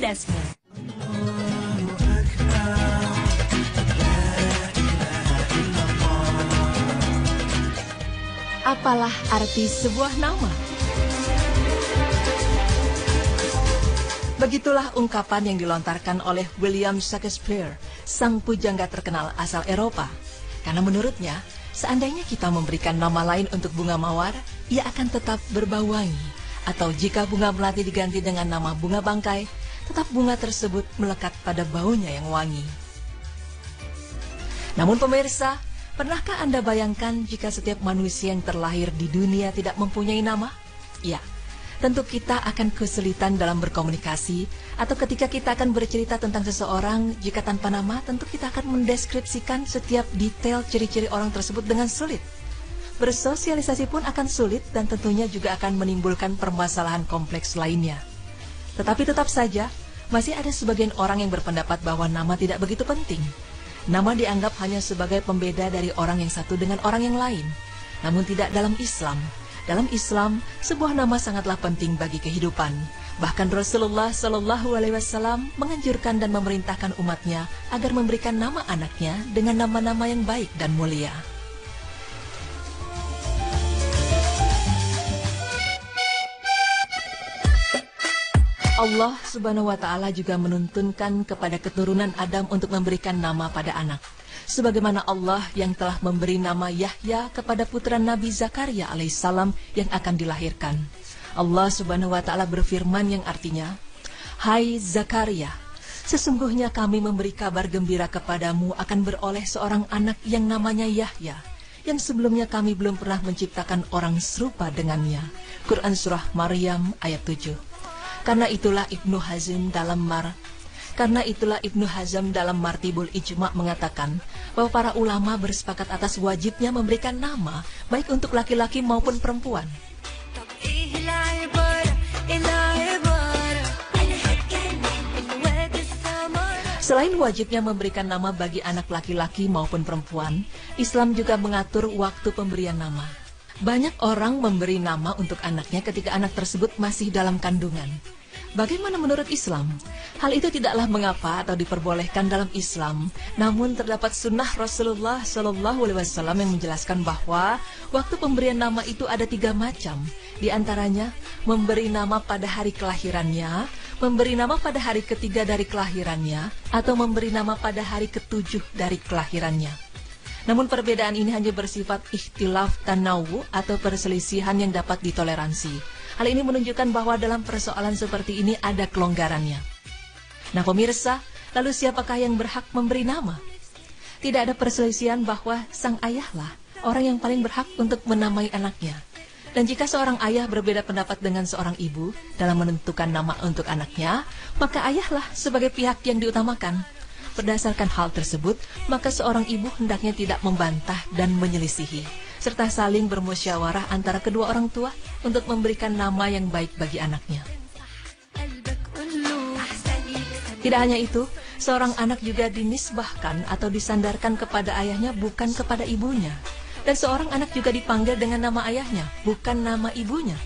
cerdasmu. Apalah arti sebuah nama? Begitulah ungkapan yang dilontarkan oleh William Shakespeare, sang pujangga terkenal asal Eropa. Karena menurutnya, seandainya kita memberikan nama lain untuk bunga mawar, ia akan tetap berbau wangi. Atau jika bunga melati diganti dengan nama bunga bangkai, tetap bunga tersebut melekat pada baunya yang wangi. Namun pemirsa, pernahkah Anda bayangkan jika setiap manusia yang terlahir di dunia tidak mempunyai nama? Ya, tentu kita akan kesulitan dalam berkomunikasi, atau ketika kita akan bercerita tentang seseorang, jika tanpa nama, tentu kita akan mendeskripsikan setiap detail ciri-ciri orang tersebut dengan sulit. Bersosialisasi pun akan sulit dan tentunya juga akan menimbulkan permasalahan kompleks lainnya. Tetapi tetap saja, masih ada sebagian orang yang berpendapat bahwa nama tidak begitu penting. Nama dianggap hanya sebagai pembeda dari orang yang satu dengan orang yang lain. Namun tidak dalam Islam. Dalam Islam, sebuah nama sangatlah penting bagi kehidupan. Bahkan Rasulullah Shallallahu Alaihi Wasallam menganjurkan dan memerintahkan umatnya agar memberikan nama anaknya dengan nama-nama yang baik dan mulia. Allah Subhanahu wa Ta'ala juga menuntunkan kepada keturunan Adam untuk memberikan nama pada anak. Sebagaimana Allah yang telah memberi nama Yahya kepada putra Nabi Zakaria alaihissalam yang akan dilahirkan. Allah Subhanahu wa Ta'ala berfirman yang artinya, "Hai Zakaria, sesungguhnya kami memberi kabar gembira kepadamu akan beroleh seorang anak yang namanya Yahya, yang sebelumnya kami belum pernah menciptakan orang serupa dengannya." Quran Surah Maryam ayat 7. Karena itulah Ibnu Hazm dalam Martibul Ijma' mengatakan bahwa para ulama bersepakat atas wajibnya memberikan nama baik untuk laki-laki maupun perempuan. Selain wajibnya memberikan nama bagi anak laki-laki maupun perempuan, Islam juga mengatur waktu pemberian nama. Banyak orang memberi nama untuk anaknya ketika anak tersebut masih dalam kandungan. Bagaimana menurut Islam? Hal itu tidaklah mengapa atau diperbolehkan dalam Islam. Namun terdapat sunnah Rasulullah Shallallahu Alaihi Wasallam yang menjelaskan bahwa waktu pemberian nama itu ada 3 macam. Di antaranya memberi nama pada hari kelahirannya, memberi nama pada hari ketiga dari kelahirannya, atau memberi nama pada hari ke-7 dari kelahirannya. Namun perbedaan ini hanya bersifat ikhtilaf tanawu atau perselisihan yang dapat ditoleransi. Hal ini menunjukkan bahwa dalam persoalan seperti ini ada kelonggarannya. Nah pemirsa, lalu siapakah yang berhak memberi nama? Tidak ada perselisihan bahwa sang ayahlah orang yang paling berhak untuk menamai anaknya. Dan jika seorang ayah berbeda pendapat dengan seorang ibu dalam menentukan nama untuk anaknya, maka ayahlah sebagai pihak yang diutamakan. Berdasarkan hal tersebut, maka seorang ibu hendaknya tidak membantah dan menyelisihi, serta saling bermusyawarah antara kedua orang tua untuk memberikan nama yang baik bagi anaknya. Tidak hanya itu, seorang anak juga dinisbahkan atau disandarkan kepada ayahnya bukan kepada ibunya. Dan seorang anak juga dipanggil dengan nama ayahnya, bukan nama ibunya.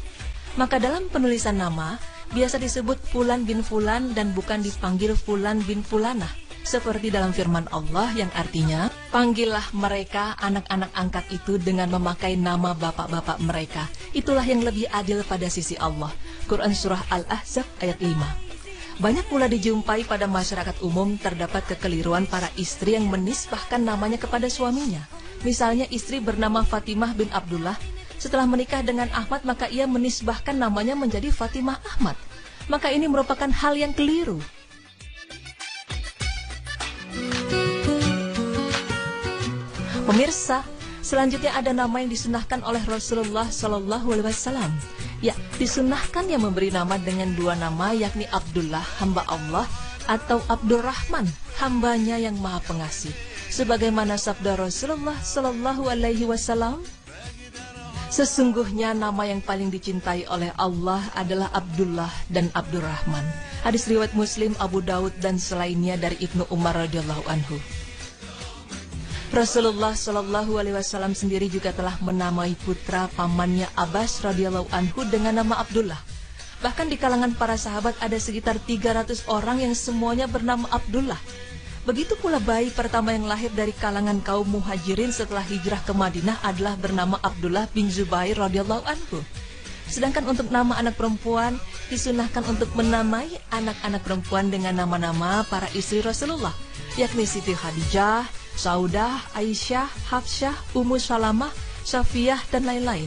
Maka dalam penulisan nama, biasa disebut Fulan bin Fulan dan bukan dipanggil Fulan bin Fulanah. Seperti dalam firman Allah yang artinya, panggillah mereka anak-anak angkat itu dengan memakai nama bapak-bapak mereka. Itulah yang lebih adil pada sisi Allah. Quran Surah Al-Ahzab ayat 5. Banyak pula dijumpai pada masyarakat umum terdapat kekeliruan para istri yang menisbahkan namanya kepada suaminya. Misalnya istri bernama Fatimah bin Abdullah, setelah menikah dengan Ahmad maka ia menisbahkan namanya menjadi Fatimah Ahmad. Maka ini merupakan hal yang keliru. Pemirsa, selanjutnya ada nama yang disunahkan oleh Rasulullah Shallallahu Alaihi Wasallam. Ya, disunahkan yang memberi nama dengan 2 nama, yakni Abdullah, hamba Allah, atau Abdurrahman, hambanya yang maha pengasih. Sebagaimana sabda Rasulullah Shallallahu Alaihi Wasallam, sesungguhnya nama yang paling dicintai oleh Allah adalah Abdullah dan Abdurrahman. Hadis riwayat Muslim, Abu Daud dan selainnya dari Ibnu Umar radhiyallahu anhu. Rasulullah Shallallahu Alaihi Wasallam sendiri juga telah menamai putra pamannya Abbas radhiyallahu anhu dengan nama Abdullah. Bahkan di kalangan para sahabat ada sekitar 300 orang yang semuanya bernama Abdullah. Begitu pula bayi pertama yang lahir dari kalangan kaum muhajirin setelah hijrah ke Madinah adalah bernama Abdullah bin Zubair radhiyallahu anhu. Sedangkan untuk nama anak perempuan, disunahkan untuk menamai anak-anak perempuan dengan nama-nama para istri Rasulullah, yakni Siti Khadijah, Saudah, Aisyah, Hafsyah, Ummu Salamah, Safiyah, dan lain-lain.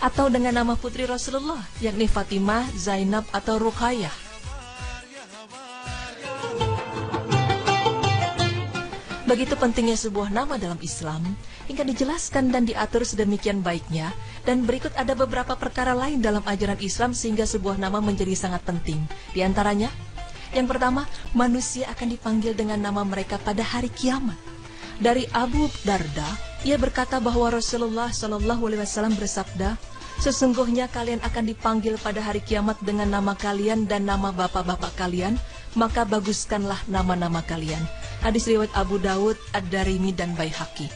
Atau dengan nama putri Rasulullah, yakni Fatimah, Zainab, atau Ruqayyah. Begitu pentingnya sebuah nama dalam Islam, hingga dijelaskan dan diatur sedemikian baiknya, dan berikut ada beberapa perkara lain dalam ajaran Islam sehingga sebuah nama menjadi sangat penting. Di antaranya, yang pertama, manusia akan dipanggil dengan nama mereka pada hari kiamat. Dari Abu Darda, ia berkata bahwa Rasulullah SAW bersabda, sesungguhnya kalian akan dipanggil pada hari kiamat dengan nama kalian dan nama bapak-bapak kalian, maka baguskanlah nama-nama kalian. Hadis riwayat Abu Dawud, Ad-Darimi, dan Baihaqi.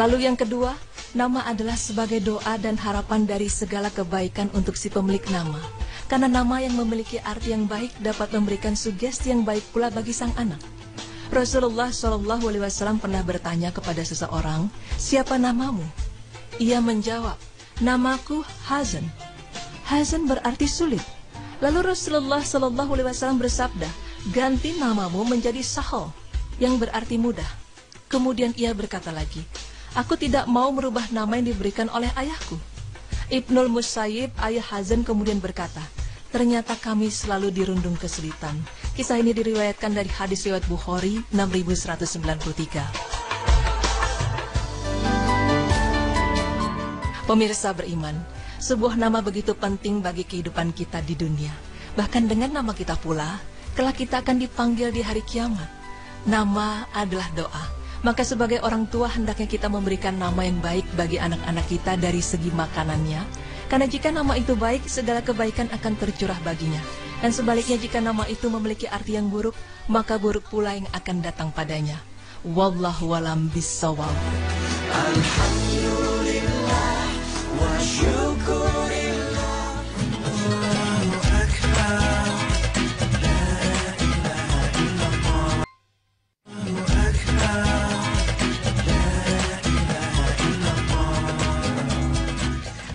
Lalu yang kedua, nama adalah sebagai doa dan harapan dari segala kebaikan untuk si pemilik nama. Karena nama yang memiliki arti yang baik dapat memberikan sugesti yang baik pula bagi sang anak. Rasulullah SAW pernah bertanya kepada seseorang, siapa namamu? Ia menjawab, namaku Hazan. Hazan berarti sulit. Lalu Rasulullah SAW bersabda, ganti namamu menjadi Sahal, yang berarti mudah. Kemudian ia berkata lagi, aku tidak mau merubah nama yang diberikan oleh ayahku. Ibnul Musayyib, ayah Hazan, kemudian berkata, ternyata kami selalu dirundung kesulitan. Kisah ini diriwayatkan dari hadis riwayat Bukhari 6193. Pemirsa beriman, sebuah nama begitu penting bagi kehidupan kita di dunia. Bahkan dengan nama kita pula, kelak kita akan dipanggil di hari kiamat. Nama adalah doa. Maka sebagai orang tua hendaknya kita memberikan nama yang baik bagi anak-anak kita dari segi makanannya. Karena jika nama itu baik, segala kebaikan akan tercurah baginya. Dan sebaliknya jika nama itu memiliki arti yang buruk, maka buruk pula yang akan datang padanya. Wallahu a'lam bishawab. Alhamdulillah wa syukurillah. Allahu akbar. La ilaha illallah. Allahu akbar.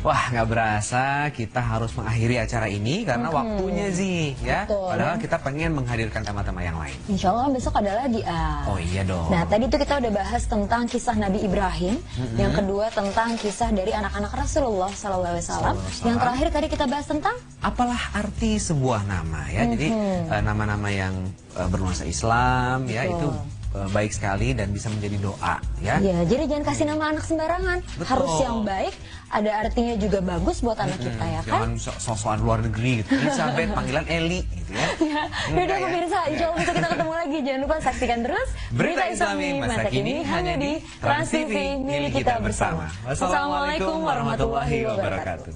Wah, nggak berasa kita harus mengakhiri acara ini karena waktunya sih, ya. Betul. Padahal kita pengen menghadirkan tema-tema yang lain. Insya Allah besok ada lagi, Oh iya dong. Nah, tadi tuh kita udah bahas tentang kisah Nabi Ibrahim. Yang kedua tentang kisah dari anak-anak Rasulullah SAW. Yang terakhir tadi kita bahas tentang apalah arti sebuah nama, ya. Jadi nama-nama yang bernuansa Islam, ya, itu baik sekali dan bisa menjadi doa, ya. Ya, jadi jangan kasih nama anak sembarangan. Betul. Harus yang baik, ada artinya juga bagus buat anak kita, ya kan? Jangan sok-sokan luar negeri gitu. Elizabeth panggilan Eli gitu, ya. Yaudah pemirsa, insya Allah besok kita ketemu lagi. Jangan lupa saksikan terus Berita Islami masa kini hanya di Trans TV, milik kita bersama. Wassalamualaikum warahmatullahi wabarakatuh.